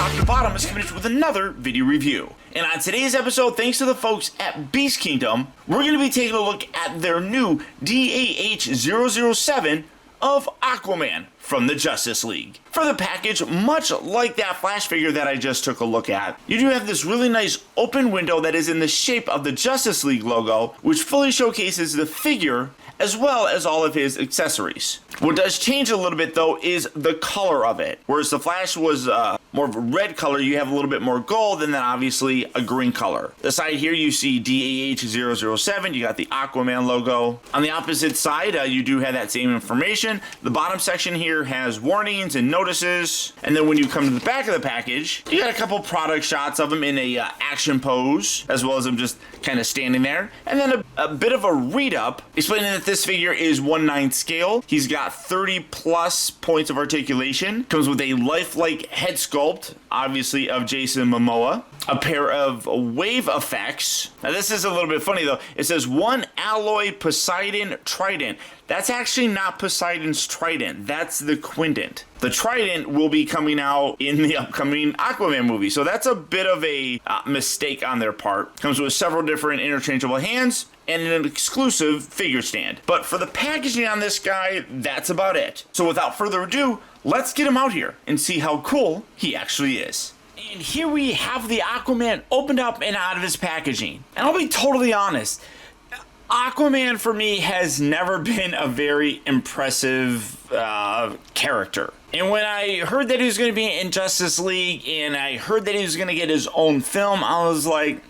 Optibotimus coming with another video review. And on today's episode, thanks to the folks at Beast Kingdom, we're going to be taking a look at their new DAH-007 of Aquaman from the Justice League. For the package, much like that Flash figure that I just took a look at, you do have this really nice open window that is in the shape of the Justice League logo, which fully showcases the figure as well as all of his accessories. What does change a little bit though is the color of it. Whereas the Flash was more of a red color, you have a little bit more gold and then obviously a green color. The side here you see DAH-007, you got the Aquaman logo. On the opposite side, you do have that same information. The bottom section here has warnings and notices. And then when you come to the back of the package, you got a couple product shots of him in a action pose, as well as him just kind of standing there. And then a bit of a read-up explaining that this figure is 1/9 scale. He's got 30 plus points of articulation. Comes with a lifelike head sculpt, obviously of Jason Momoa. A pair of wave effects. Now this is a little bit funny though. It says 1 alloy Poseidon trident. That's actually not Poseidon's trident. That's the Quindent. The trident will be coming out in the upcoming Aquaman movie. So that's a bit of a mistake on their part. Comes with several different interchangeable hands and an exclusive figure stand. But for the packaging on this guy, that's about it. So without further ado, let's get him out here and see how cool he actually is. And here we have the Aquaman opened up and out of his packaging. And I'll be totally honest, Aquaman for me has never been a very impressive character. And when I heard that he was going to be in Justice League and I heard that he was going to get his own film, I was like,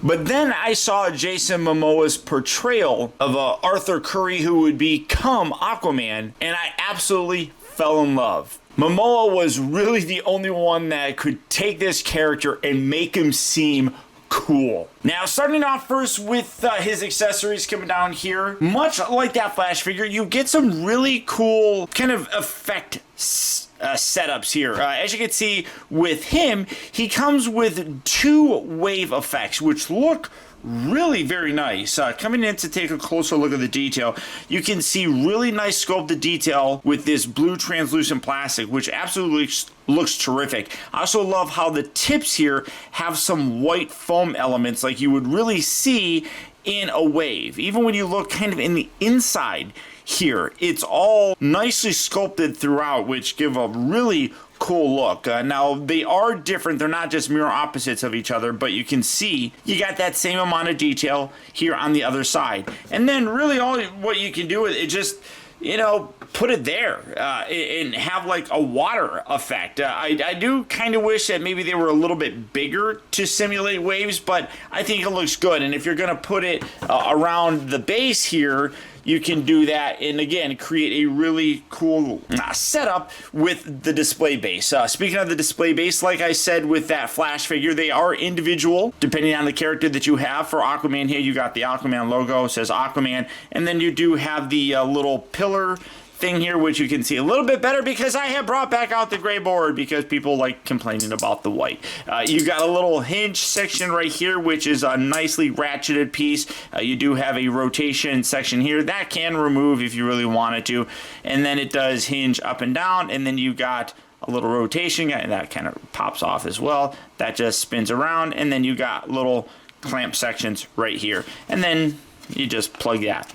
But then I saw Jason Momoa's portrayal of Arthur Curry who would become Aquaman, and I absolutely fell in love. Momoa was really the only one that could take this character and make him seem cool. Now, starting off first with his accessories coming down here, much like that Flash figure, you get some really cool kind of effect setups here. As you can see with him, he comes with 2 wave effects, which look really very nice. Coming in to take a closer look at the detail, you can see really nice sculpted detail with this blue translucent plastic, which absolutely looks terrific. I also love how the tips here have some white foam elements like you would really see in a wave. Even when you look kind of in the inside here, it's all nicely sculpted throughout, which give a really cool look. Now they are different, they're not just mirror opposites of each other, but you can see you got that same amount of detail here on the other side. And then really all what you can do is it just, you know, put it there and have like a water effect. I do kind of wish that maybe they were a little bit bigger to simulate waves, but I think it looks good. And if you're gonna put it around the base here, you can do that and again create a really cool setup with the display base. Speaking of the display base, like I said with that Flash figure, they are individual depending on the character that you have. For Aquaman here, you got the Aquaman logo, it says Aquaman, and then you do have the little pillar thing here, which you can see a little bit better because I have brought back out the gray board because people like complaining about the white. You got a little hinge section right here, which is a nicely ratcheted piece. You do have a rotation section here that can remove if you really wanted to, and then it does hinge up and down, and then you got a little rotation and that kind of pops off as well. That just spins around, and then you got little clamp sections right here, and then you just plug that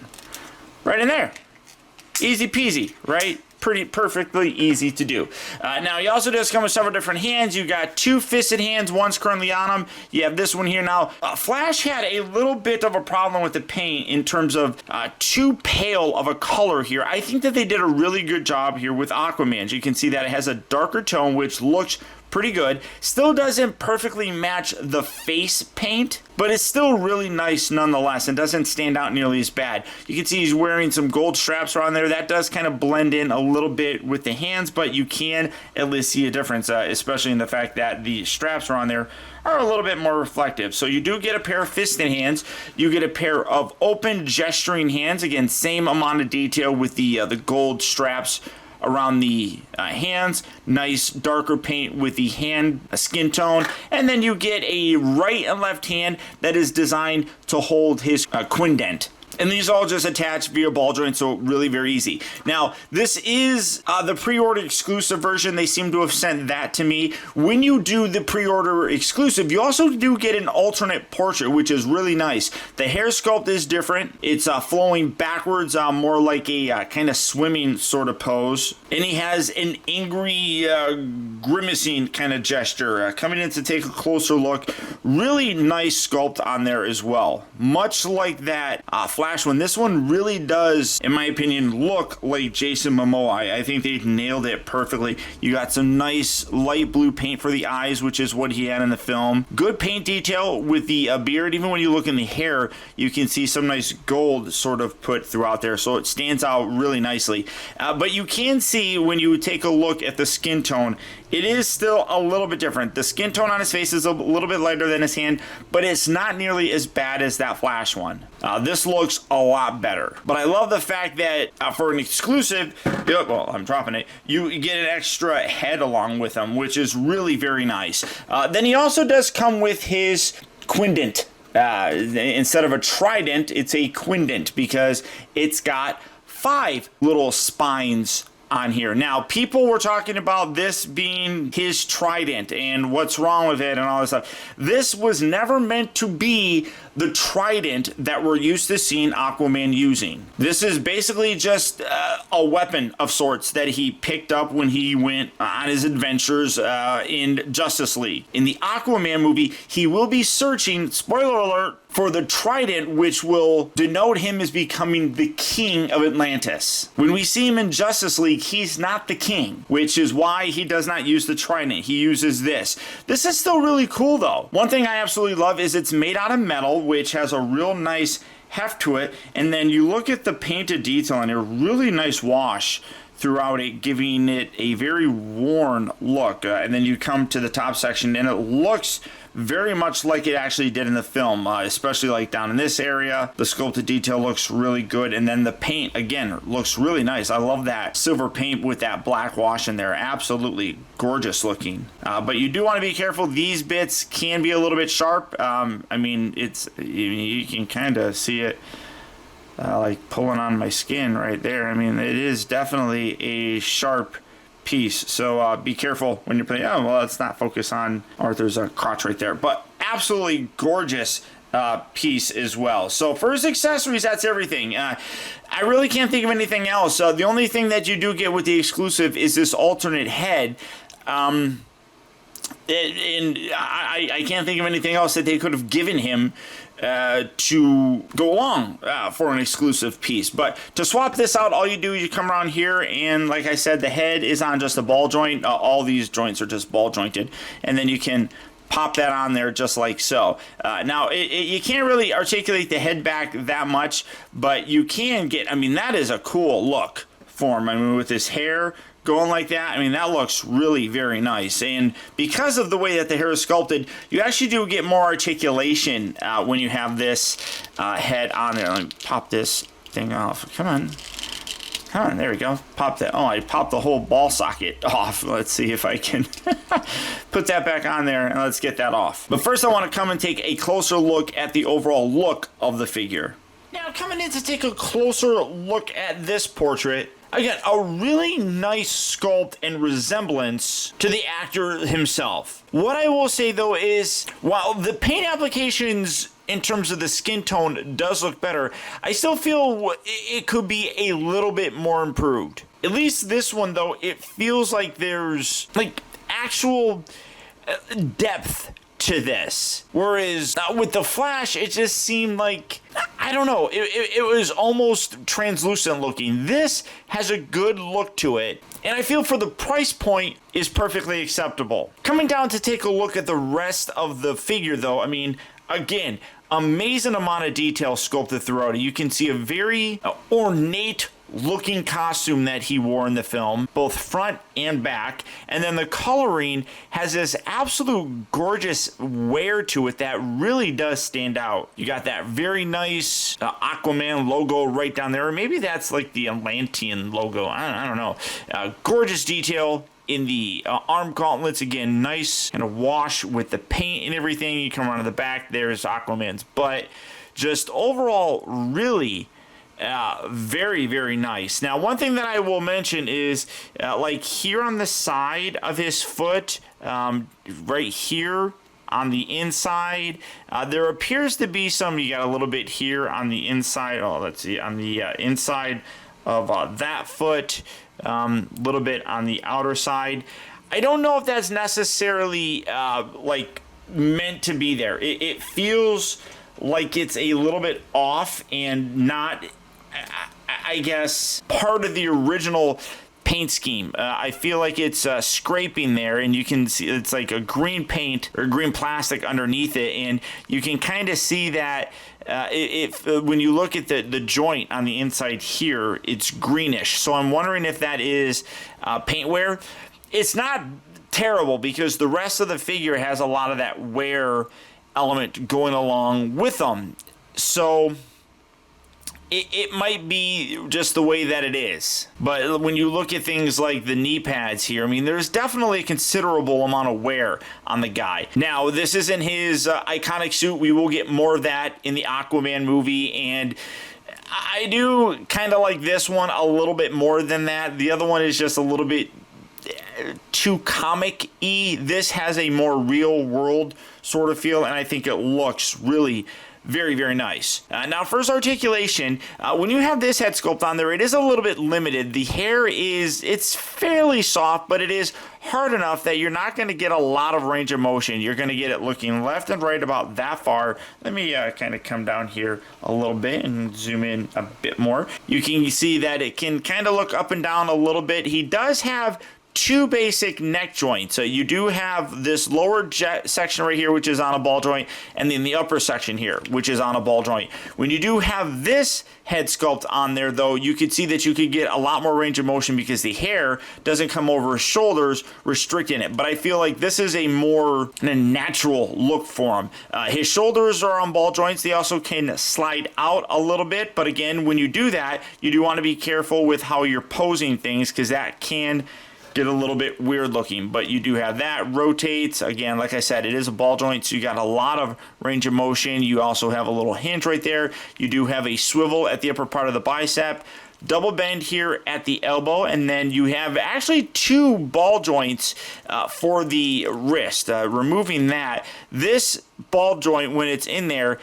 right in there. Easy peasy, right? Pretty perfectly easy to do. Now, he also does come with several different hands. You got 2 fisted hands. One's currently on him. You have this one here now. Flash had a little bit of a problem with the paint in terms of too pale of a color here. I think that they did a really good job here with Aquaman. You can see that it has a darker tone, which looks pretty good. Still doesn't perfectly match the face paint, but it's still really nice nonetheless and doesn't stand out nearly as bad. You can see he's wearing some gold straps around there. That does kind of blend in a little bit with the hands, but you can at least see a difference, especially in the fact that the straps around there are a little bit more reflective. So you do get a pair of fisted hands. You get a pair of open gesturing hands. Again, same amount of detail with the gold straps around the hands, nice darker paint with the hand skin tone, and then you get a right and left hand that is designed to hold his quindent. And these all just attach via ball joint, so really very easy. Now, this is the pre-order exclusive version. They seem to have sent that to me. When you do the pre-order exclusive, you also do get an alternate portrait, which is really nice. The hair sculpt is different. It's flowing backwards, more like a kind of swimming sort of pose. And he has an angry, grimacing kind of gesture. Coming in to take a closer look, really nice sculpt on there as well. Much like that Flash one, this one really does, in my opinion, look like Jason Momoa. I think they nailed it perfectly. You got some nice light blue paint for the eyes, which is what he had in the film. Good paint detail with the beard. Even when you look in the hair, you can see some nice gold sort of put throughout there, so it stands out really nicely. But you can see when you take a look at the skin tone, it is still a little bit different. The skin tone on his face is a little bit lighter than his hand, but it's not nearly as bad as that Flash one. This looks a lot better. But I love the fact that for an exclusive, well, I'm dropping it, you get an extra head along with him, which is really very nice. Then he also does come with his quindent. Instead of a trident, it's a quindent because it's got 5 little spines on here. Now, people were talking about this being his trident and what's wrong with it and all this stuff. This was never meant to be the trident that we're used to seeing Aquaman using. This is basically just a weapon of sorts that he picked up when he went on his adventures in Justice League. In the Aquaman movie, he will be searching, spoiler alert, for the trident, which will denote him as becoming the king of Atlantis. When we see him in Justice League, he's not the king, which is why he does not use the trident. He uses this. This is still really cool, though. One thing I absolutely love is it's made out of metal, which has a real nice heft to it. And then you look at the painted detail and a really nice wash throughout it, giving it a very worn look. And then you come to the top section and it looks very much like it actually did in the film, especially like down in this area. The sculpted detail looks really good, and then the paint, again, looks really nice. I love that silver paint with that black wash in there. Absolutely gorgeous looking. But you do want to be careful. These bits can be a little bit sharp. I mean, you can kind of see it like pulling on my skin right there. I mean, it is definitely a sharp piece, so be careful when you're playing. Oh, well, let's not focus on Arthur's crotch right there, but absolutely gorgeous piece as well. So for his accessories, that's everything. I really can't think of anything else. The only thing that you do get with the exclusive is this alternate head. And I can't think of anything else that they could have given him to go along for an exclusive piece. But to swap this out, all you do is you come around here, and like I said, the head is on just a ball joint. All these joints are just ball jointed, and then you can pop that on there just like so. Now, you can't really articulate the head back that much, but you can get, I mean, that is a cool look for him. I mean, with his hair going like that, I mean, that looks really very nice. And because of the way that the hair is sculpted, you actually do get more articulation when you have this head on there. Let me pop this thing off. Come on, there we go. Pop that. Oh, I popped the whole ball socket off. Let's see if I can put that back on there, and let's get that off. But first I want to come and take a closer look at the overall look of the figure. Now, coming in to take a closer look at this portrait, I got a really nice sculpt and resemblance to the actor himself. What I will say, though, is while the paint applications in terms of the skin tone does look better, I still feel it could be a little bit more improved. At least this one, though, it feels like there's like actual depth to this. Whereas with the Flash, it just seemed like, I don't know, it was almost translucent looking. This has a good look to it, and I feel for the price point is perfectly acceptable. Coming down to take a look at the rest of the figure, though, I mean, again, amazing amount of detail sculpted throughout it. You can see a very ornate looking costume that he wore in the film, both front and back, and then the coloring has this absolute gorgeous wear to it that really does stand out. You got that very nice Aquaman logo right down there, or maybe that's like the Atlantean logo. I don't know. Gorgeous detail. in the arm gauntlets. Again, nice kind of wash with the paint and everything. You come around to the back, there's Aquaman's butt. Just overall, really very, very nice. Now, one thing that I will mention is like here on the side of his foot, right here on the inside, there appears to be some, you got a little bit here on the inside. Oh, let's see, on the inside of that foot, a little bit on the outer side. I don't know if that's necessarily like meant to be there. It feels like it's a little bit off and not, I guess, part of the original paint scheme. I feel like it's scraping there, and you can see it's like a green paint or green plastic underneath it, and you can kind of see that when you look at the joint on the inside here, it's greenish. So I'm wondering if that is paint wear. It's not terrible because the rest of the figure has a lot of that wear element going along with them. So it might be just the way that it is. But when you look at things like the knee pads here, I mean, there's definitely a considerable amount of wear on the guy. Now, this isn't his iconic suit. We will get more of that in the Aquaman movie, and I do kind of like this one a little bit more than that. The other one is just a little bit too comic-y. This has a more real-world sort of feel, and I think it looks really very, very nice. Now, for his articulation, when you have this head sculpt on there, it is a little bit limited. The hair it's fairly soft, but it is hard enough that you're not going to get a lot of range of motion. You're going to get it looking left and right about that far. Let me kind of come down here a little bit and zoom in a bit more. You can see that it can kind of look up and down a little bit. He does have two basic neck joints. So you do have this lower section right here, which is on a ball joint, and then the upper section here, which is on a ball joint. When you do have this head sculpt on there, though, you could see that you could get a lot more range of motion because the hair doesn't come over his shoulders, restricting it. But I feel like this is a more natural look for him. His shoulders are on ball joints. They also can slide out a little bit. But again, when you do that, you do want to be careful with how you're posing things, because that can get a little bit weird looking. But you do have that. Rotates. Again, like I said, it is a ball joint, so you got a lot of range of motion. You also have a little hinge right there. You do have a swivel at the upper part of the bicep. Double bend here at the elbow, and then you have actually two ball joints for the wrist. Removing that, this ball joint, when it's in there,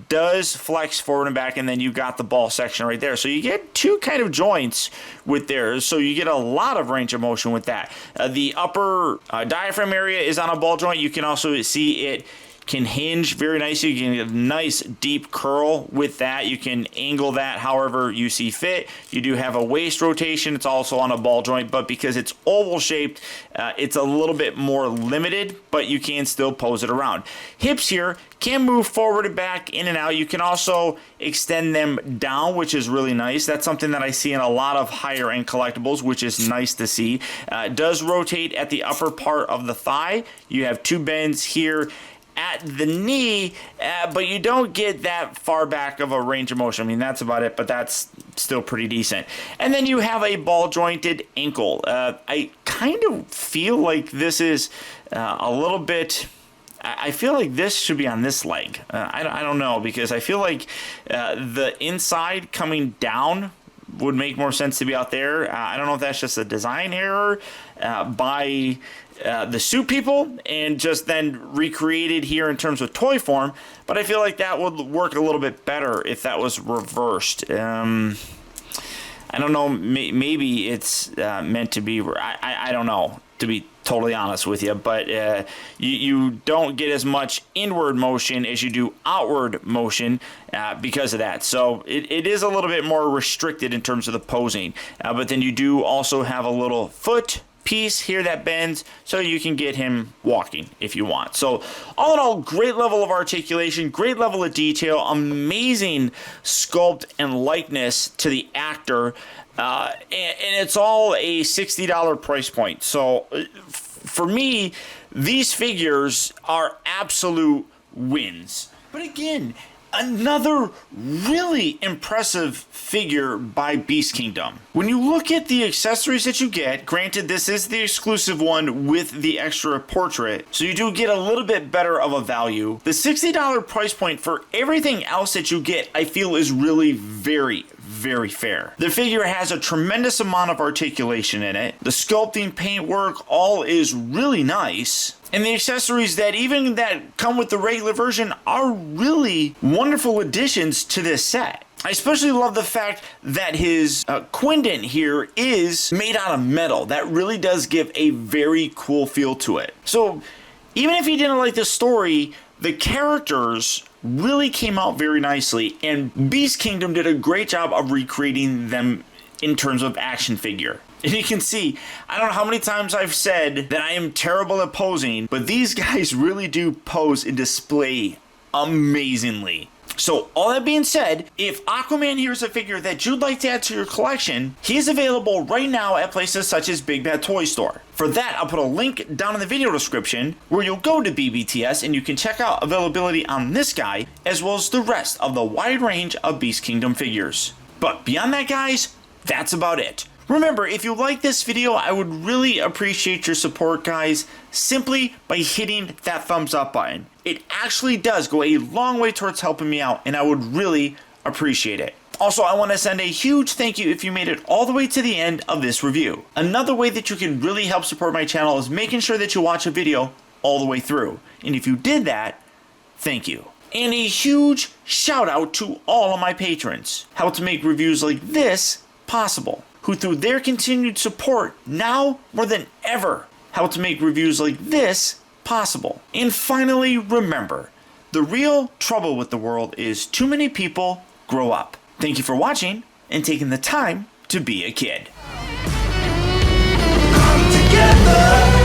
does flex forward and back, and then you got the ball section right there. So you get two kind of joints with there, so you get a lot of range of motion with that. The upper diaphragm area is on a ball joint. You can also see it can hinge very nicely. You can get a nice deep curl with that. You can angle that however you see fit. You do have a waist rotation. It's also on a ball joint, but because it's oval shaped, it's a little bit more limited, but you can still pose it around. Hips here can move forward and back, in and out. You can also extend them down, which is really nice. That's something that I see in a lot of higher end collectibles, which is nice to see. It does rotate at the upper part of the thigh. You have two bends here at the knee, but you don't get that far back of a range of motion. I mean, that's about it, but that's still pretty decent. And then you have a ball jointed ankle. I kind of feel like this is a little bit, I feel like this should be on this leg. I don't know, because I feel like the inside coming down would make more sense to be out there. I don't know if that's just a design error by the suit people and just then recreated here in terms of toy form, but I feel like that would work a little bit better if that was reversed. I don't know, maybe it's meant to be, I don't know, to be totally honest with you, but you don't get as much inward motion as you do outward motion because of that. So it is a little bit more restricted in terms of the posing, but then you do also have a little foot piece here that bends, so you can get him walking if you want. So all in all, great level of articulation, great level of detail, amazing sculpt and likeness to the actor, and it's all a $60 price point. So for me, these figures are absolute wins. But again, Another really impressive figure by Beast Kingdom. When you look at the accessories that you get, granted this is the exclusive one with the extra portrait, so you do get a little bit better of a value. The $60 price point for everything else that you get, I feel, is really very fair. The figure has a tremendous amount of articulation in it. The sculpting, paintwork, all is really nice. And the accessories that come with the regular version are really wonderful additions to this set. I especially love the fact that his quindent here is made out of metal. That really does give a very cool feel to it. So even if you didn't like the story, the characters really came out very nicely, and Beast Kingdom did a great job of recreating them in terms of action figure. And you can see, I don't know how many times I've said that I am terrible at posing, but these guys really do pose and display amazingly. So all that being said, if Aquaman here is a figure that you'd like to add to your collection, he is available right now at places such as Big Bad Toy Store. For that, I'll put a link down in the video description where you'll go to BBTS and you can check out availability on this guy as well as the rest of the wide range of Beast Kingdom figures. But beyond that, guys, that's about it. Remember, if you like this video, I would really appreciate your support, guys, simply by hitting that thumbs up button. It actually does go a long way towards helping me out, and I would really appreciate it. Also, I want to send a huge thank you if you made it all the way to the end of this review. Another way that you can really help support my channel is making sure that you watch a video all the way through. And if you did that, thank you. And a huge shout out to all of my patrons, help to make reviews like this possible, who through their continued support now more than ever help to make reviews like this possible. And finally, remember, the real trouble with the world is too many people grow up. Thank you for watching and taking the time to be a kid. Come together.